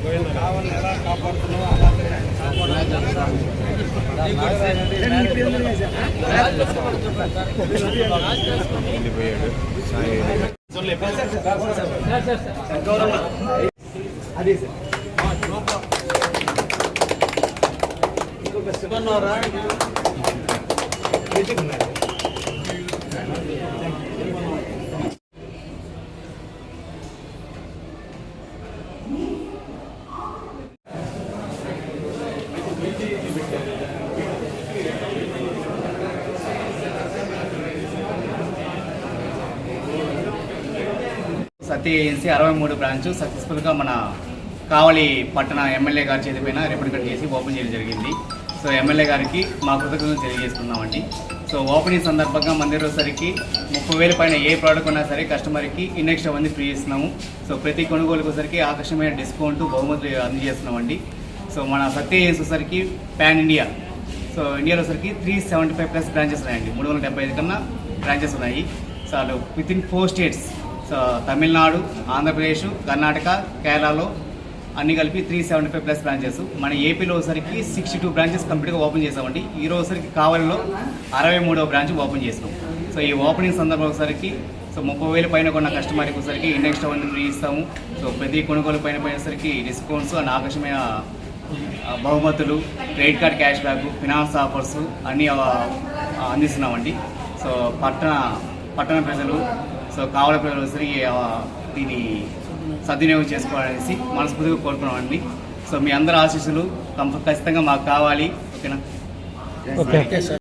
కావాలని ఎలా కాపాడుతున్నావు అలాగే అదే సార్ సత్య ఏజెన్సీ 63 బ్రాంచ్ సక్సెస్ఫుల్గా మన కావలి పట్టణ ఎమ్మెల్యే గారి చేతిపైన రిప్రజెంట్ చేసి ఓపెన్ చేయడం జరిగింది. సో ఎమ్మెల్యే గారికి మా కృతజ్ఞతలు తెలియజేసుకున్నామండి. సో ఓపెనింగ్ సందర్భంగా మన దగ్గర వచ్చేసరికి 30,000 పైన ఏ ప్రోడక్ట్ ఉన్నా సరే కస్టమర్కి ఇండెక్స్ట్రా మంది ఫ్రీ ఇస్తున్నాము. సో ప్రతి కొనుగోలుకి వచ్చేసరికి ఆకర్షణీయమైన డిస్కౌంట్ బహుమతులు అందజేస్తున్నామండి. సో మన సత్య ఏజెన్సీ వచ్చేసరికి పాన్ ఇండియా, సో ఇండియాలో వచ్చేసరికి 375+ బ్రాంచెస్ ఉన్నాయండి. 375 కన్నా బ్రాంచెస్ ఉన్నాయి. So within 4 states, so Tamil Nadu, Andhra Pradesh, Karnataka, కేరళలో అన్ని కలిపి 375+ బ్రాంచెస్. మన ఏపీలో వచ్చరికి 62 బ్రాంచెస్ కంప్లీట్గా ఓపెన్ చేసామండి. ఈ రోజుసరికి కావలిలో 63వ బ్రాంచ్ ఓపెన్ చేసినాం. సో ఈ ఓపెనింగ్ సందర్భం ఒకసారికి సో 30,000 పైన కొన్న కస్టమర్కి ఒకసారికి ఇండెక్స్ట్రా అన్ని ఫ్రీ ఇస్తాము. సో ప్రతి కొనుగోలు పైన పోయేసరికి డిస్కౌంట్స్ అండ్ ఆకర్షణీయ బహుమతులు, credit card cash back, finance offers అన్నీ అందిస్తున్నామండి. సో పట్టణ ప్రజలు, సో కావలి ప్రజలు వచ్చరికి దీన్ని సద్వినియోగం చేసుకోవాలనేసి మనస్ఫూర్తిగా కోరుకున్నామండి. సో మీ అందరి ఆశీస్సులు ఖచ్చితంగా మాకు కావాలి. ఓకేనా?